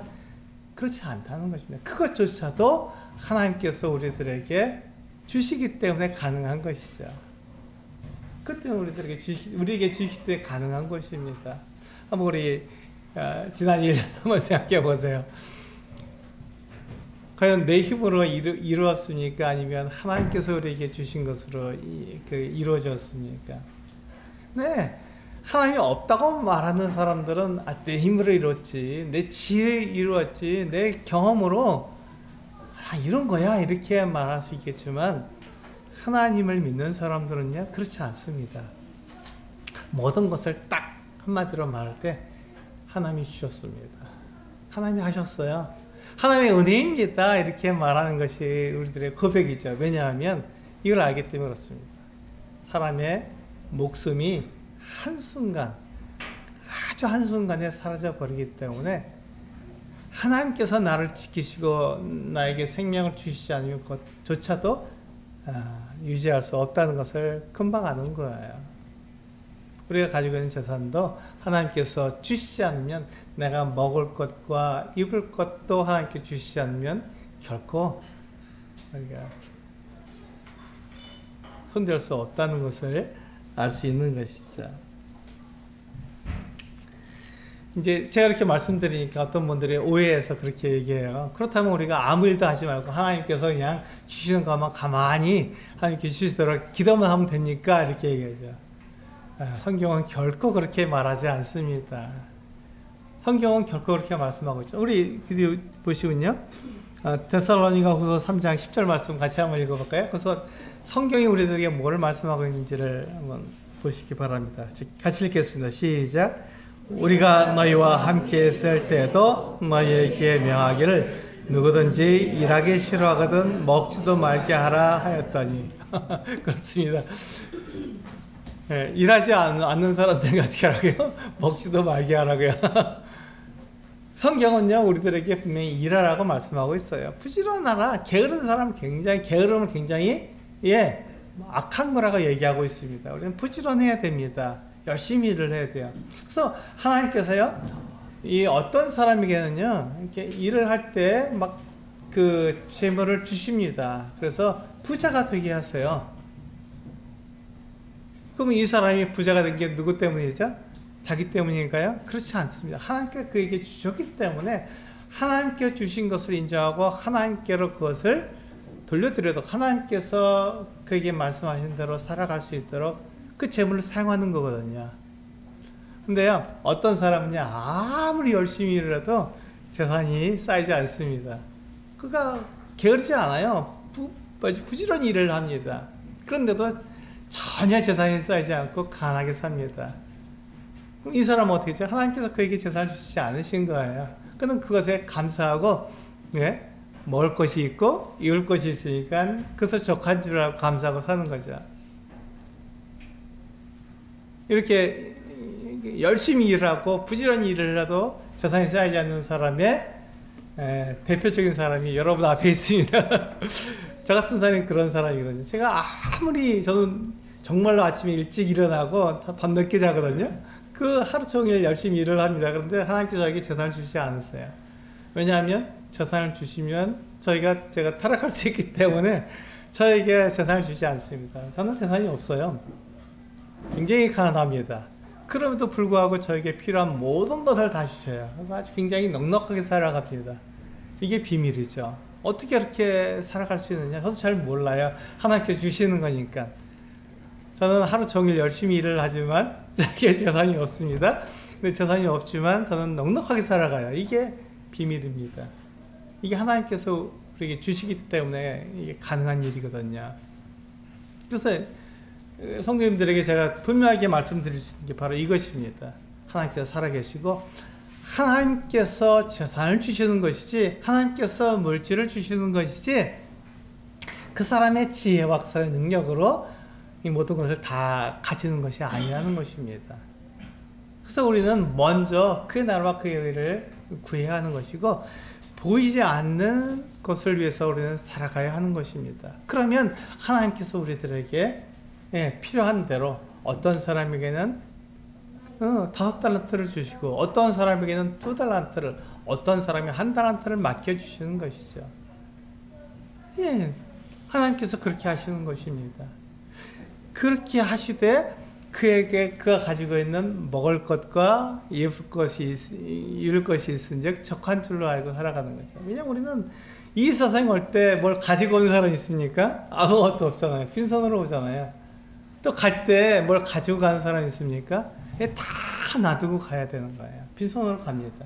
그렇지 않다는 것입니다. 그것조차도 하나님께서 우리들에게 주시기 때문에 가능한 것이죠. 그 때문에 우리에게 주시기 때문에 가능한 것입니다. 한번 우리 지난 일 한번 생각해 보세요. 과연 내 힘으로 이루었습니까? 아니면 하나님께서 우리에게 주신 것으로 이루어졌습니까? 네, 하나님이 없다고 말하는 사람들은 내 힘으로 이뤘지, 내 지혜로 이루었지, 내 경험으로 이런 거야 이렇게 말할 수 있겠지만 하나님을 믿는 사람들은요 그렇지 않습니다. 모든 것을 딱 한마디로 말할 때 하나님이 주셨습니다. 하나님이 하셨어요. 하나님의 은혜입니다. 이렇게 말하는 것이 우리들의 고백이죠. 왜냐하면 이걸 알기 때문에 그렇습니다. 사람의 목숨이 한순간, 아주 한순간에 사라져 버리기 때문에 하나님께서 나를 지키시고 나에게 생명을 주시지 않으면 그것조차도 유지할 수 없다는 것을 금방 아는 거예요. 우리가 가지고 있는 재산도 하나님께서 주시지 않으면 내가 먹을 것과 입을 것도 하나님께 주시지 않으면 결코 우리가 손댈 수 없다는 것을 알 수 있는 것이죠. 이제 제가 이렇게 말씀드리니까 어떤 분들이 오해해서 그렇게 얘기해요. 그렇다면 우리가 아무 일도 하지 말고 하나님께서 그냥 주시는 것만 가만히 하나님께 주시도록 기도만 하면 됩니까? 이렇게 얘기하죠. 성경은 결코 그렇게 말하지 않습니다. 성경은 결코 그렇게 말씀하고 있죠. 우리 보시군요. 데살로니가 후서 3장 10절 말씀 같이 한번 읽어볼까요? 그래서 성경이 우리들에게 뭘 말씀하고 있는지를 한번 보시기 바랍니다. 같이 읽겠습니다. 시작. 우리가 너희와 함께 있을 때에도 너희에게 명하기를 누구든지 일하기 싫어하거든 먹지도 말게 하라 하였더니 그렇습니다. 일하지 않는 사람들 어떻게 하라고요? 먹지도 말게 하라고요. 성경은요 우리들에게 분명히 일하라고 말씀하고 있어요. 부지런하라. 게으름을 굉장히 악한 거라고 얘기하고 있습니다. 우리는 부지런해야 됩니다. 열심히 일을 해야 돼요. 그래서 하나님께서요 이 어떤 사람에게는요 이렇게 일을 할 때 막 그 재물을 주십니다. 그래서 부자가 되게 하세요. 그럼 이 사람이 부자가 된 게 누구 때문이죠? 자기 때문인가요? 그렇지 않습니다. 하나님께 그에게 주셨기 때문에 하나님께 주신 것을 인정하고 하나님께로 그것을 돌려드려도 하나님께서 그에게 말씀하신 대로 살아갈 수 있도록 그 재물을 사용하는 거거든요. 근데요 어떤 사람은요 아무리 열심히 일을 해도 재산이 쌓이지 않습니다. 그가 게으르지 않아요. 부지런히 일을 합니다. 그런데도 전혀 재산이 쌓이지 않고 가난하게 삽니다. 그럼 이 사람은 어떻게 했죠? 하나님께서 그에게 재산을 주시지 않으신 거예요. 그는 그것에 감사하고 먹을 것이 있고 입을 것이 있으니까 그것을 족한 줄 알고 감사하고 사는 거죠. 이렇게 열심히 일하고 부지런히 일을 해도 재산이 쌓이지 않는 사람의 대표적인 사람이 여러분 앞에 있습니다. 저 같은 사람이 그런 사람이거든요. 제가 저는 정말로 아침에 일찍 일어나고 밤늦게 자거든요. 그 하루 종일 열심히 일을 합니다. 그런데 하나님께서 저에게 재산을 주시지 않으세요. 왜냐하면 재산을 주시면 제가 타락할 수 있기 때문에 저에게 재산을 주지 않습니다. 저는 재산이 없어요. 굉장히 가난합니다. 그럼에도 불구하고 저에게 필요한 모든 것을 다 주셔요. 그래서 아주 굉장히 넉넉하게 살아갑니다. 이게 비밀이죠. 어떻게 그렇게 살아갈 수 있느냐? 저도 잘 몰라요. 하나님께서 주시는 거니까. 저는 하루 종일 열심히 일을 하지만 제게 재산이 없습니다. 근데 재산이 없지만 저는 넉넉하게 살아가요. 이게 비밀입니다. 이게 하나님께서 우리에게 주시기 때문에 이게 가능한 일이거든요. 그래서 성도님들에게 제가 분명하게 말씀드릴 수 있는 게 바로 이것입니다. 하나님께서 살아계시고 하나님께서 재산을 주시는 것이지, 하나님께서 물질을 주시는 것이지, 그 사람의 지혜와 그 사람의 능력으로 이 모든 것을 다 가지는 것이 아니라는 것입니다. 그래서 우리는 먼저 그의 나라와 그의 의를 구해야 하는 것이고, 보이지 않는 것을 위해서 우리는 살아가야 하는 것입니다. 그러면 하나님께서 우리들에게 필요한 대로 어떤 사람에게는 5달란트를 주시고, 어떤 사람에게는 2달란트를, 어떤 사람이 1달란트를 맡겨주시는 것이죠. 하나님께서 그렇게 하시는 것입니다. 그렇게 하시되 그에게 그가 가지고 있는 먹을 것과 입을 것이 있은즉 척한 줄로 알고 살아가는 거죠. 왜냐하면 우리는 이 세상에 올 때 뭘 가지고 온 사람이 있습니까? 아무것도 없잖아요. 빈손으로 오잖아요. 또 갈 때 뭘 가지고 가는 사람이 있습니까? 다 놔두고 가야 되는 거예요. 빈손으로 갑니다.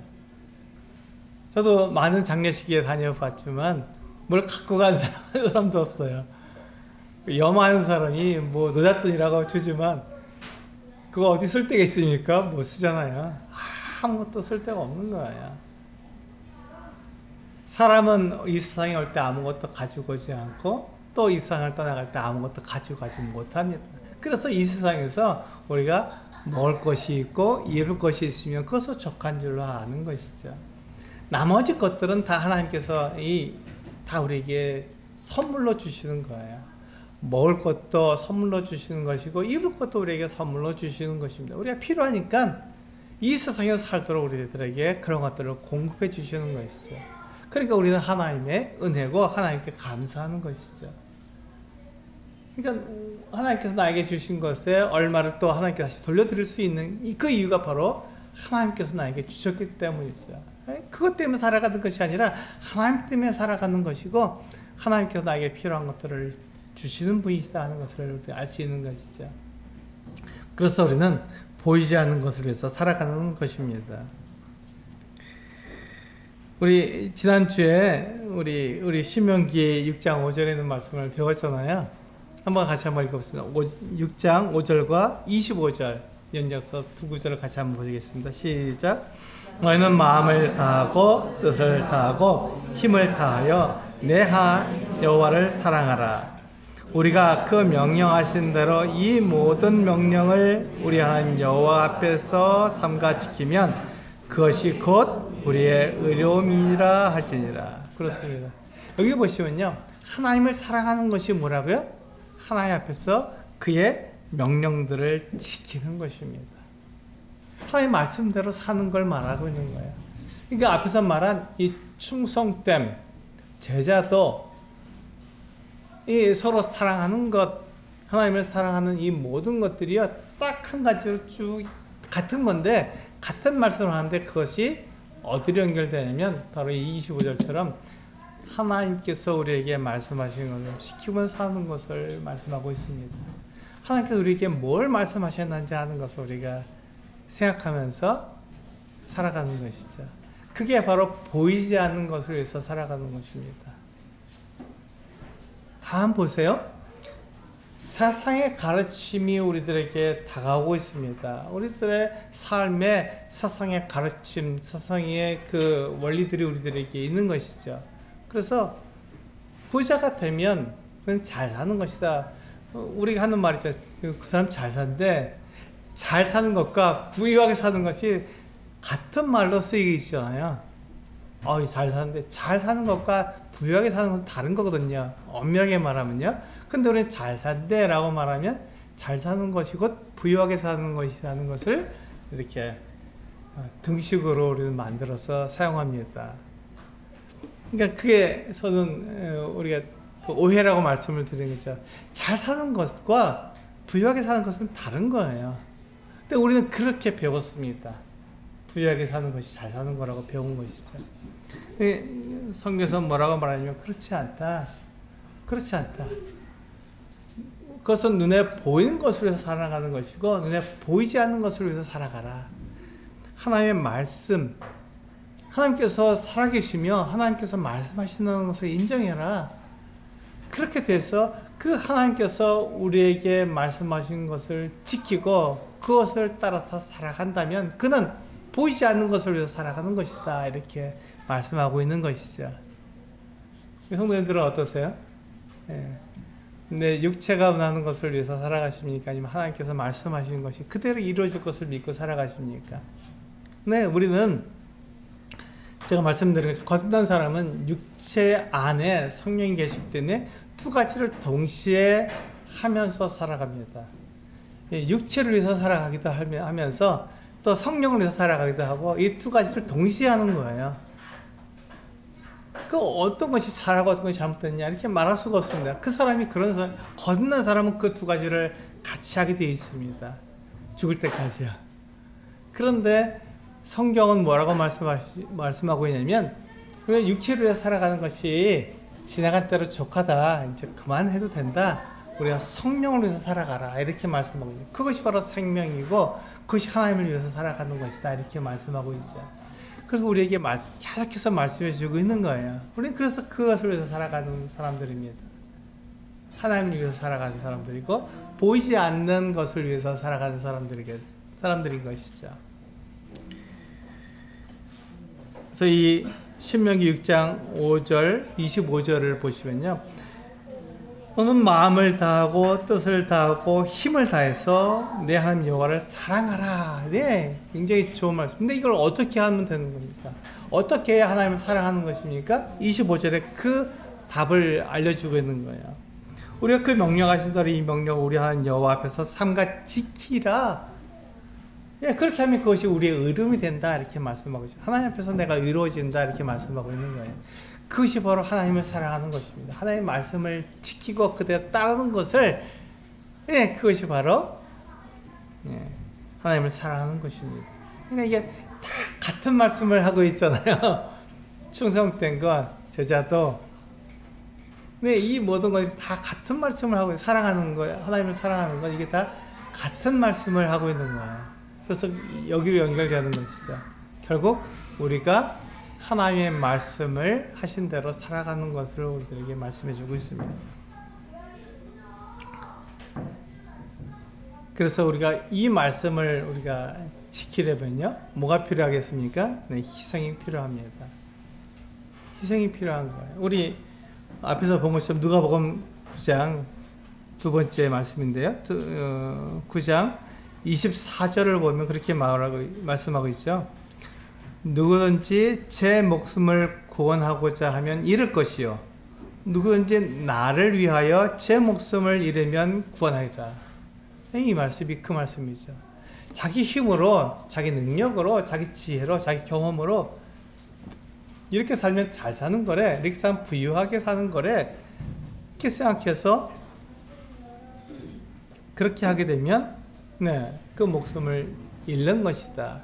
저도 많은 장례식에 다녀봤지만 뭘 갖고 간 사람도 없어요. 염하는 사람이 뭐 노잣돈이라고 주지만 그거 어디 쓸 데가 있습니까? 못 쓰잖아요. 아무것도 쓸 데가 없는 거예요. 사람은 이 세상에 올 때 아무것도 가지고 오지 않고 또 이 세상을 떠나갈 때 아무것도 가지고 가지 못합니다. 그래서 이 세상에서 우리가 먹을 것이 있고 입을 것이 있으면 그것을 족한 줄로 아는 것이죠. 나머지 것들은 다 하나님께서 다 우리에게 선물로 주시는 거예요. 먹을 것도 선물로 주시는 것이고 입을 것도 우리에게 선물로 주시는 것입니다. 우리가 필요하니까 이 세상에서 살도록 우리들에게 그런 것들을 공급해 주시는 것이죠. 그러니까 우리는 하나님의 은혜고 하나님께 감사하는 것이죠. 그러니까 하나님께서 나에게 주신 것에 얼마를 또 하나님께 다시 돌려드릴 수 있는 그 이유가 바로 하나님께서 나에게 주셨기 때문이죠. 그것 때문에 살아가는 것이 아니라 하나님 때문에 살아가는 것이고, 하나님께서 나에게 필요한 것들을 주시는 분이시다 하는 것을 알 수 있는 것이죠. 그래서 우리는 보이지 않는 것을 위해서 살아가는 것입니다. 우리 지난주에 우리 신명기 6장 5절에 있는 말씀을 배웠잖아요. 한번 같이 한번 읽어보겠습니다. 6장 5절과 25절 연장서 두 구절을 같이 한번 보시겠습니다. 시작. 너희는 마음을 다하고 뜻을 다하고 힘을 다하여 내 하나님 여호와를 사랑하라. 우리가 그 명령하신 대로 이 모든 명령을 우리 하나님 여호와 앞에서 삼가 지키면 그것이 곧 우리의 의로움이라 할지니라. 그렇습니다. 여기 보시면요, 하나님을 사랑하는 것이 뭐라고요? 하나님 앞에서 그의 명령들을 지키는 것입니다. 하나님 말씀대로 사는 걸 말하고 있는 거예요. 그러니까 앞에서 말한 이 충성됨, 제자도 이 서로 사랑하는 것, 하나님을 사랑하는 이 모든 것들이요, 딱 한 가지로 쭉 같은 건데, 같은 말씀을 하는데 그것이 어디로 연결되냐면 바로 이 25절처럼 하나님께서 우리에게 말씀하신 것을 지키며 사는 것을 말씀하고 있습니다. 하나님께서 우리에게 뭘 말씀하셨는지 하는 것을 우리가 생각하면서 살아가는 것이죠. 그게 바로 보이지 않는 것을 위해서 살아가는 것입니다. 다음 보세요. 세상의 가르침이 우리들에게 다가오고 있습니다. 우리들의 삶에 세상의 가르침, 세상의 그 원리들이 우리들에게 있는 것이죠. 그래서 부자가 되면 그냥 잘 사는 것이다. 우리가 하는 말이죠. 그 사람 잘 산데, 잘 사는 것과 부유하게 사는 것이 같은 말로 쓰이잖아요. 잘 사는데, 잘 사는 것과 부유하게 사는 건 다른 거거든요. 엄밀하게 말하면요. 근데 우리는 잘 산대 라고 말하면 잘 사는 것이 곧 부유하게 사는 것이라는 것을 이렇게 등식으로 우리는 만들어서 사용합니다. 그러니까 그게 저는 우리가 그 오해라고 말씀을 드린 거죠. 잘 사는 것과 부유하게 사는 것은 다른 거예요. 근데 우리는 그렇게 배웠습니다. 부유하게 사는 것이 잘 사는 거라고 배운 것이죠. 성경에서 뭐라고 말하냐면 그렇지 않다. 그렇지 않다. 그것은 눈에 보이는 것을 위해서 살아가는 것이고, 눈에 보이지 않는 것을 위해서 살아가라. 하나님의 말씀, 하나님께서 살아계시며 하나님께서 말씀하시는 것을 인정해라. 그렇게 돼서 그 하나님께서 우리에게 말씀하신 것을 지키고 그것을 따라서 살아간다면 그는 보이지 않는 것을 위해서 살아가는 것이다. 이렇게 말씀하고 있는 것이죠. 성도님들은 어떠세요? 내 육체가 원하는 것을 위해서 살아가십니까? 아니면 하나님께서 말씀하시는 것이 그대로 이루어질 것을 믿고 살아가십니까? 네, 우리는 제가 말씀드린 것처럼 거듭난 사람은 육체 안에 성령이 계시기 때문에 두 가지를 동시에 하면서 살아갑니다. 육체를 위해서 살아가기도 하면서 또 성령을 위해서 살아가기도 하고 이 두 가지를 동시에 하는 거예요. 그 어떤 것이 잘하고 어떤 것이 잘못됐냐 이렇게 말할 수가 없습니다. 그 사람이 그런 사람, 거듭난 사람은 그 두 가지를 같이 하게 되어 있습니다. 죽을 때까지요. 그런데 성경은 뭐라고 말씀하고 있냐면 우리가 육체로 위해서 살아가는 것이 지나간 때로 족하다. 이제 그만해도 된다. 우리가 성령을 위해서 살아가라. 이렇게 말씀하고 있죠. 그것이 바로 생명이고 그것이 하나님을 위해서 살아가는 것이다. 이렇게 말씀하고 있죠. 그래서 우리에게 계속해서 말씀해 주고 있는 거예요. 우리는 그래서 그것을 위해서 살아가는 사람들입니다. 하나님을 위해서 살아가는 사람들이고 보이지 않는 것을 위해서 살아가는 사람들인 것이죠. 그래서 이 신명기 6장 5절, 25절을 보시면요. 너는 마음을 다하고 뜻을 다하고 힘을 다해서 내 하나님 여호와를 사랑하라. 네, 굉장히 좋은 말씀. 근데 이걸 어떻게 하면 되는 겁니까? 어떻게 해야 하나님을 사랑하는 것입니까? 25절에 그 답을 알려주고 있는 거예요. 우리가 그 명령하신 대로 이 명령을 우리 하나님 여호와 앞에서 삼가 지키라. 예, 그렇게 하면 그것이 우리의 의름이 된다. 이렇게 말씀하고 있죠. 하나님 앞에서 내가 의로워진다. 이렇게 말씀하고 있는 거예요. 그것이 바로 하나님을 사랑하는 것입니다. 하나님의 말씀을 지키고 그대로 따르는 것을, 예, 그것이 바로, 예, 하나님을 사랑하는 것입니다. 그러니까 이게 다 같은 말씀을 하고 있잖아요. 충성된 것, 제자도. 네, 이 모든 것이 다 같은 말씀을 하고, 사랑하는 거예요. 하나님을 사랑하는 것, 이게 다 같은 말씀을 하고 있는 거예요. 그래서 여기로 연결되는 것이죠. 결국 우리가 하나님의 말씀을 하신 대로 살아가는 것을 우리들에게 말씀해 주고 있습니다. 그래서 우리가 이 말씀을 우리가 지키려면요, 뭐가 필요하겠습니까? 네, 희생이 필요합니다. 희생이 필요한 거예요. 우리 앞에서 본 것처럼 누가복음 9장 두 번째 말씀인데요. 9장 24절을 보면 그렇게 말씀하고 있죠. 누구든지 제 목숨을 구원하고자 하면 잃을 것이요 누구든지 나를 위하여 제 목숨을 잃으면 구원하리라. 이 말씀이 그 말씀이죠. 자기 힘으로, 자기 능력으로, 자기 지혜로, 자기 경험으로 이렇게 살면 잘 사는 거래, 이렇게 살면 부유하게 사는 거래, 이렇게 생각해서 그렇게 하게 되면 네, 그 목숨을 잃는 것이다.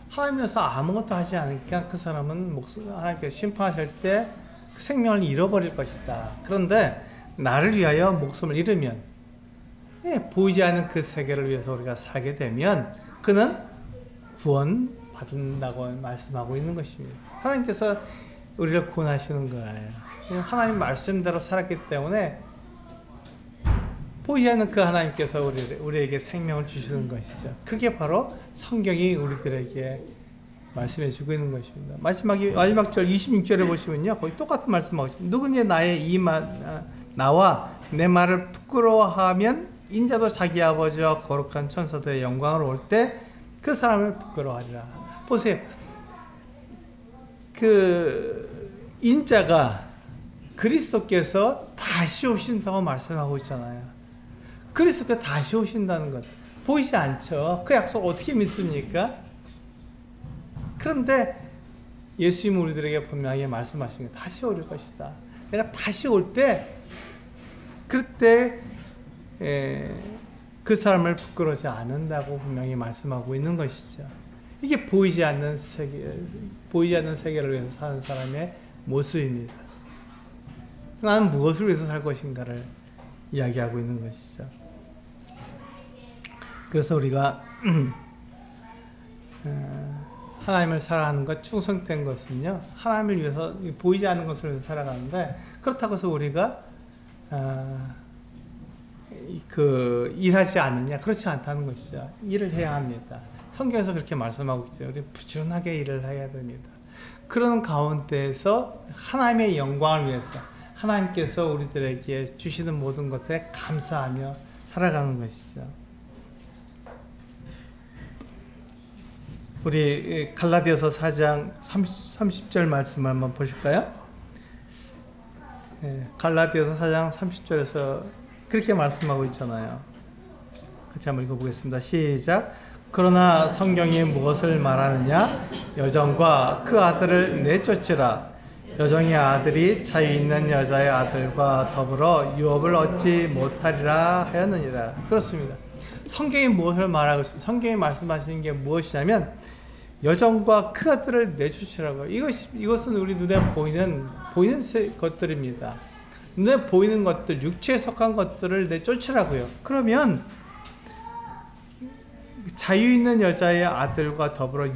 하나님께서 아무것도 하지 않으니까 그 사람은 하나님께서 심판하실 때 그 생명을 잃어버릴 것이다. 그런데 나를 위하여 목숨을 잃으면, 예, 보이지 않는 그 세계를 위해서 우리가 살게 되면 그는 구원받는다고 말씀하고 있는 것입니다. 하나님께서 우리를 구원하시는 거예요. 하나님 말씀대로 살았기 때문에 보이지 않는 그 하나님께서 우리에게 생명을 주시는 것이죠. 그게 바로 성경이 우리들에게 말씀해 주고 있는 것입니다. 마지막 절 26절에 보시면요, 거의 똑같은 말씀하고 있죠. 누구냐 나와 내 말을 부끄러워하면 인자도 자기 아버지와 거룩한 천사들의 영광으로 올 때 그 사람을 부끄러워하리라. 보세요. 그 인자가 그리스도께서 다시 오신다고 말씀하고 있잖아요. 그리스도께서 다시 오신다는 것 보이지 않죠. 그 약속 어떻게 믿습니까? 그런데 예수님은 우리들에게 분명하게 말씀하신 게 다시 올 것이다. 내가 다시 올 때 그때 그 사람을 부끄러워하지 않는다고 분명히 말씀하고 있는 것이죠. 이게 보이지 않는 세계를 위해서 사는 사람의 모습입니다. 나는 무엇을 위해서 살 것인가를 이야기하고 있는 것이죠. 그래서 우리가 하나님을 사랑하는 것, 충성된 것은요, 하나님을 위해서 보이지 않는 것을 위해서 살아가는데, 그렇다고 해서 우리가 일하지 않느냐? 그렇지 않다는 것이죠. 일을 해야 합니다. 성경에서 그렇게 말씀하고 있죠. 우리 부지런하게 일을 해야 됩니다. 그런 가운데서 하나님의 영광을 위해서 하나님께서 우리들에게 주시는 모든 것에 감사하며 살아가는 것이죠. 우리 갈라디아서 4장 30절 말씀을 한번 보실까요? 갈라디아서 4장 30절에서 그렇게 말씀하고 있잖아요. 같이 한번 읽어보겠습니다. 시작. 그러나 성경이 무엇을 말하느냐? 여종과 그 아들을 내쫓으라. 여종의 아들이 자유 있는 여자의 아들과 더불어 유업을 얻지 못하리라 하였느니라. 그렇습니다. 성경이 무엇을 말하고 있습니다. 성경이 말씀하시는 게 무엇이냐면 여종과 그 아들을 내쫓으라고. 이것은 우리 눈에 보이는 것들입니다. 눈에 보이는 것들, 육체에 속한 것들을 내쫓으라고요. 그러면 자유 있는 여자의 아들과 더불어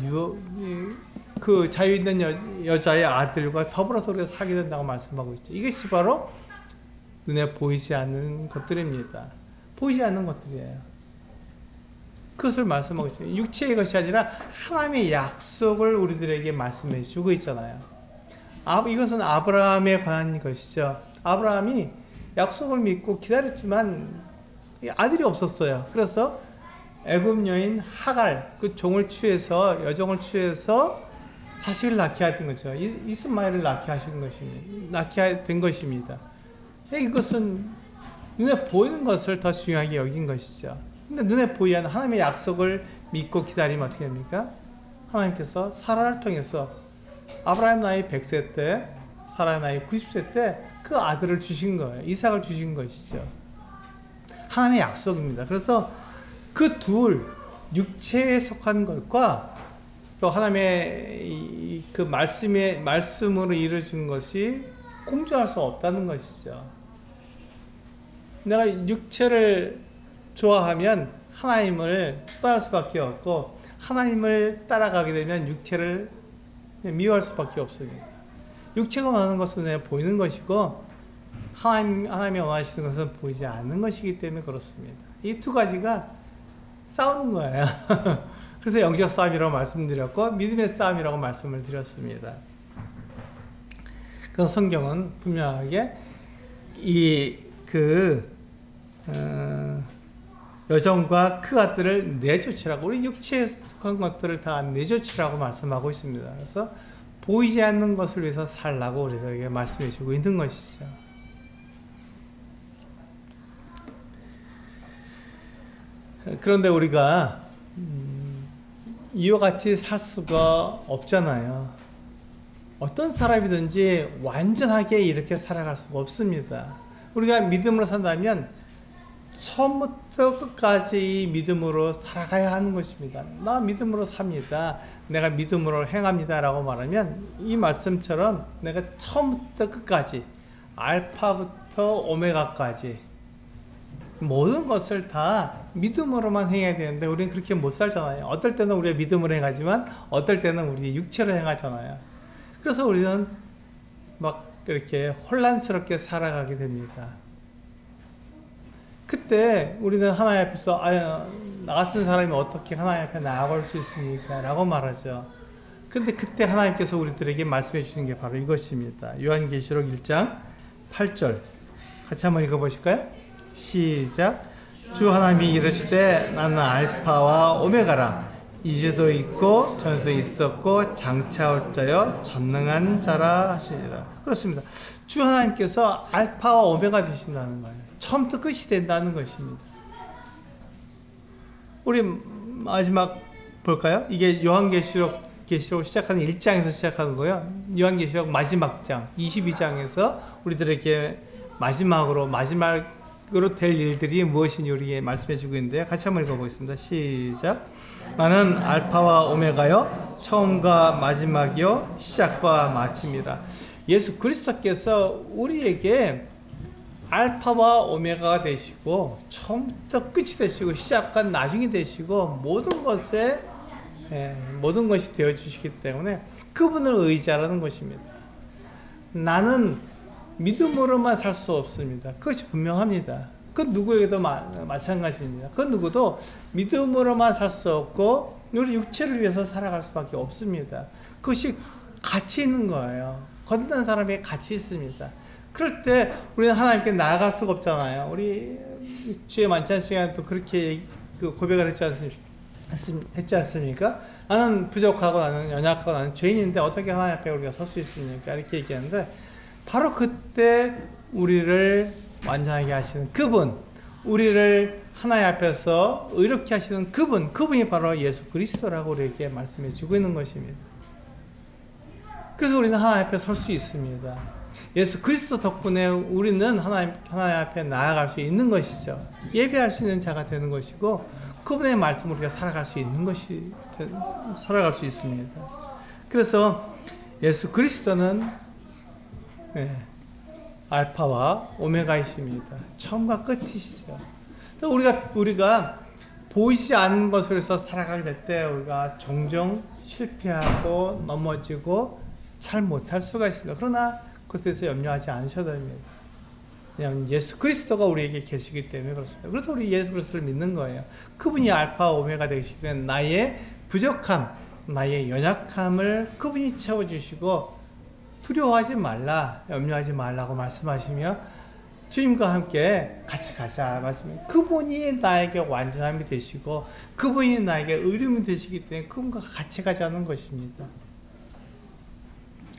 그 자유 있는 여자의 아들과 더불어서 우리가 살게 된다고 말씀하고 있죠. 이것이 바로 눈에 보이지 않는 것들입니다. 보이지 않는 것들이에요. 그것을 말씀하고 있죠. 육체의 것이 아니라 하나님의 약속을 우리들에게 말씀해 주고 있잖아요. 이것은 아브라함에 관한 것이죠. 아브라함이 약속을 믿고 기다렸지만 아들이 없었어요. 그래서 애굽 여인 하갈, 그 여종을 취해서 자식을 낳게 하던 거죠. 이스마엘을 낳게 된 것입니다. 이것은 눈에 보이는 것을 더 중요하게 여긴 것이죠. 근데 눈에 보이지 않는 하나님의 약속을 믿고 기다리면 어떻게 됩니까? 하나님께서 사라를 통해서 아브라함 나이 100세 때, 사라의 나이 90세 때 그 아들을 주신 거예요. 이삭을 주신 것이죠. 하나님의 약속입니다. 그래서 그 육체에 속한 것과 또 하나님의 그 말씀으로 이루어진 것이 공존할 수 없다는 것이죠. 내가 육체를 좋아하면 하나님을 떠날 수밖에 없고, 하나님을 따라가게 되면 육체를 미워할 수밖에 없습니다. 육체가 원하는 것은 그냥 보이는 것이고, 하나님이 원하시는 것은 보이지 않는 것이기 때문에 그렇습니다. 이 두 가지가 싸우는 거예요. 그래서 영적 싸움이라고 말씀드렸고, 믿음의 싸움이라고 말씀을 드렸습니다. 그래서 성경은 분명하게 여종과 그 아들을 내쫓으라고, 우리 육체에 속한 것들을 다 내쫓으라고 말씀하고 있습니다. 그래서 보이지 않는 것을 위해서 살라고 우리에게 말씀해 주고 있는 것이죠. 그런데 우리가 이와 같이 살 수가 없잖아요. 어떤 사람이든지 완전하게 이렇게 살아갈 수가 없습니다. 우리가 믿음으로 산다면 처음부터 끝까지 이 믿음으로 살아가야 하는 것입니다. 나 믿음으로 삽니다. 내가 믿음으로 행합니다. 라고 말하면 이 말씀처럼 내가 처음부터 끝까지 알파부터 오메가까지 모든 것을 다 믿음으로만 행해야 되는데 우리는 그렇게 못 살잖아요. 어떨 때는 우리가 믿음으로 행하지만 어떨 때는 우리 육체로 행하잖아요. 그래서 우리는 막 이렇게 혼란스럽게 살아가게 됩니다. 그때 우리는 하나님 앞에서 나 같은 사람이 어떻게 하나님 앞에 나아갈 수 있습니까? 라고 말하죠. 근데 그때 하나님께서 우리들에게 말씀해 주시는 게 바로 이것입니다. 요한계시록 1장 8절 같이 한번 읽어보실까요? 시작. 주 하나님이 이르시되 나는 알파와 오메가라. 이제도 있고 전에도 있었고 장차 올 자여 전능한 자라 하시니라. 그렇습니다. 주 하나님께서 알파와 오메가 되신다는 거예요. 처음부터 끝이 된다는 것입니다. 우리 마지막 볼까요? 이게 요한계시록 시작하는 1장에서 시작하는 거예요. 요한계시록 마지막 장 22장에서 우리들에게 마지막으로 될 일들이 무엇인지 우리에게 말씀해 주고 있는데요. 같이 한번 읽어보겠습니다. 시작. 나는 알파와 오메가요 처음과 마지막이요 시작과 마침이라. 예수 그리스도께서 우리에게 알파와 오메가가 되시고 처음부터 끝이 되시고 시작과 나중이 되시고 모든 것에 모든 것이 되어주시기 때문에 그분을 의지하라는 것입니다. 나는 믿음으로만 살 수 없습니다. 그것이 분명합니다. 그 누구에게도 마찬가지입니다. 그 누구도 믿음으로만 살 수 없고 우리 육체를 위해서 살아갈 수밖에 없습니다. 그것이 가치 있는 거예요. 건강한 사람에게 가치 있습니다. 그럴 때 우리는 하나님께 나아갈 수가 없잖아요. 우리 주의 만찬 시간에 또 그렇게 고백을 했지 않습니까? 나는 부족하고 나는 연약하고 나는 죄인인데 어떻게 하나님 앞에 우리가 설 수 있습니까? 이렇게 얘기하는데 바로 그때 우리를 완전하게 하시는 그분, 우리를 하나님 앞에서 의롭게 하시는 그분이 바로 예수 그리스도라고 우리에게 말씀해 주고 있는 것입니다. 그래서 우리는 하나님 앞에 설 수 있습니다. 예수 그리스도 덕분에 우리는 하나님 앞에 나아갈 수 있는 것이죠. 예배할 수 있는 자가 되는 것이고 그분의 말씀으로 우리가 살아갈 수 있습니다. 그래서 예수 그리스도는 알파와 오메가이십니다. 처음과 끝이시죠. 우리가 보이지 않는 것으로서 살아가게 될 때 우리가 종종 실패하고 넘어지고 잘 못할 수가 있습니다. 그러나 그것에 대해서 염려하지 않으셔도 됩니다. 왜냐하면 예수 그리스도가 우리에게 계시기 때문에 그렇습니다. 그래서 우리 예수 그리스도를 믿는 거예요. 그분이 알파 오메가 되시기 때문에 나의 부족함, 나의 연약함을 그분이 채워주시고 두려워하지 말라, 염려하지 말라고 말씀하시며 주님과 함께 같이 가자 말씀합니다. 그분이 나에게 완전함이 되시고 그분이 나에게 의로움이 되시기 때문에 그분과 같이 가자는 것입니다.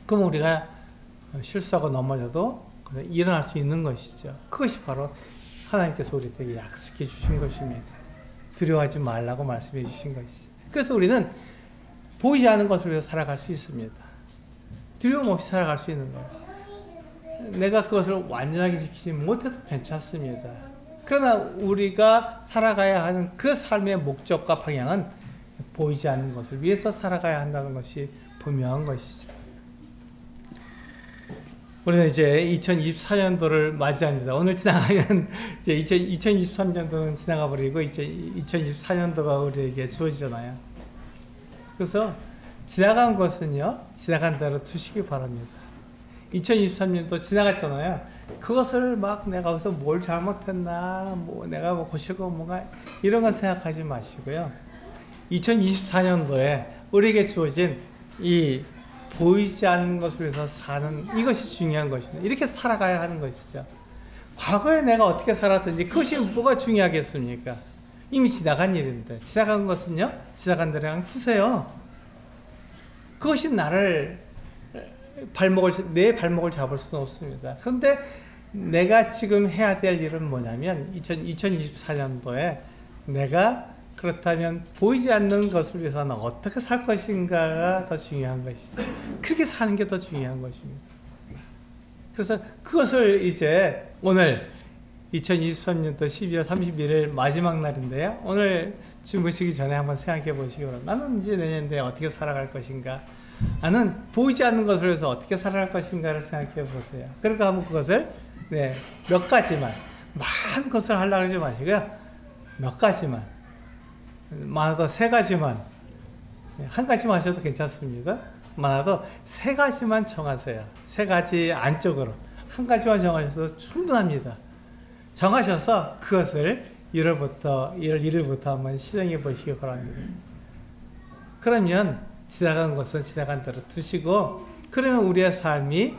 그럼 우리가 실수하고 넘어져도 일어날 수 있는 것이죠. 그것이 바로 하나님께서 우리에게 약속해 주신 것입니다. 두려워하지 말라고 말씀해 주신 것이죠. 그래서 우리는 보이지 않는 것을 위해서 살아갈 수 있습니다. 두려움 없이 살아갈 수 있는 거예요. 내가 그것을 완전하게 지키지 못해도 괜찮습니다. 그러나 우리가 살아가야 하는 그 삶의 목적과 방향은 보이지 않는 것을 위해서 살아가야 한다는 것이 분명한 것이죠. 우리는 이제 2024년도를 맞이합니다. 오늘 지나가면 이제 2023년도는 지나가 버리고 이제 2024년도가 우리에게 주어지잖아요. 그래서 지나간 것은요, 지나간 대로 두시기 바랍니다. 2023년도 지나갔잖아요. 그것을 막 내가 거기서 뭘 잘못했나, 내가 고칠 거 뭔가 이런 걸 생각하지 마시고요. 2024년도에 우리에게 주어진 이 보이지 않는 것을 위해서 사는 이것이 중요한 것입니다. 이렇게 살아가야 하는 것이죠. 과거에 내가 어떻게 살았든지 그것이 뭐가 중요하겠습니까? 이미 지나간 일인데 지나간 것은요, 지나간 대로 그냥 두세요. 그것이 내 발목을 잡을 수는 없습니다. 그런데 내가 지금 해야 될 일은 뭐냐면 2024년도에 내가 그렇다면 보이지 않는 것을 위해서는 어떻게 살 것인가가 더 중요한 것이죠. 그렇게 사는 게 더 중요한 것입니다. 그래서 그것을 이제 오늘 2023년도 12월 31일 마지막 날인데요. 오늘 주무시기 전에 한번 생각해 보시기 바랍니다. 나는 이제 내년에 어떻게 살아갈 것인가? 나는 보이지 않는 것을 위해서 어떻게 살아갈 것인가를 생각해 보세요. 그러니까 한번 그것을 몇 가지만, 많은 것을 하려고 하지 마시고요. 몇 가지만, 많아도 3가지만, 한 가지만 하셔도 괜찮습니다. 많아도 3가지만 정하세요. 3가지 안쪽으로 한 가지만 정하셔도 충분합니다. 정하셔서 그것을 1월 1일부터 한번 실행해 보시기 바랍니다. 그러면 지나간 것은 지나간 대로 두시고, 그러면 우리의 삶이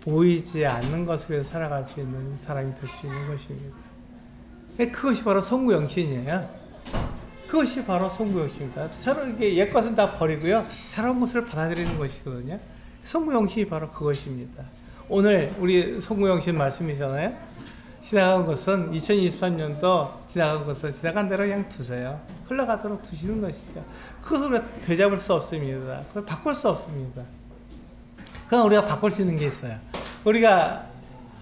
보이지 않는 것을 위해서 살아갈 수 있는 사람이 될 수 있는 것입니다. 그것이 바로 송구영신이에요. 그것이 바로 송구영신입니다. 옛 것은 다 버리고요, 새로운 것을 받아들이는 것이거든요. 송구영신이 바로 그것입니다. 오늘 우리 송구영신 말씀이잖아요. 지나간 것은 2023년도 지나간 것은 지나간 대로 그냥 두세요. 흘러가도록 두시는 것이죠. 그것을 우리가 되잡을 수 없습니다. 그걸 바꿀 수 없습니다. 그건 우리가 바꿀 수 있는 게 있어요. 우리가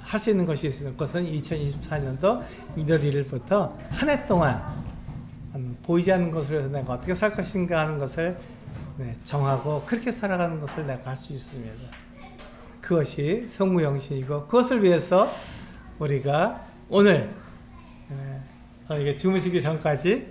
할 수 있는 것이 있는 것은 2024년도 1월 1일부터 한 해 동안 보이지 않는 것을 위해서 내가 어떻게 살 것인가 하는 것을 정하고 그렇게 살아가는 것을 내가 할 수 있습니다. 그것이 송구영신이고, 그것을 위해서 우리가 오늘 이게 주무시기 전까지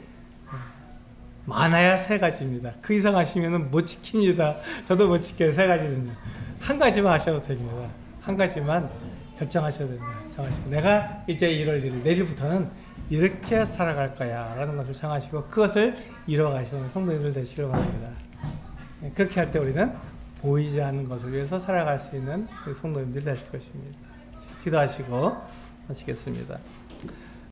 많아야 세 가지입니다. 그 이상 하시면 못 지킵니다. 저도 못 지켜요. 세 가지는요. 한 가지만 하셔도 됩니다. 한 가지만 결정하셔도 됩니다. 정하시고 내가 이제 1월 1일 내일부터는 이렇게 살아갈 거야 라는 것을 정하시고 그것을 이뤄가시는 성도님들 되시길 바랍니다. 그렇게 할 때 우리는 보이지 않는 것을 위해서 살아갈 수 있는 성도님들 되실 것입니다. 기도하시고 마치겠습니다.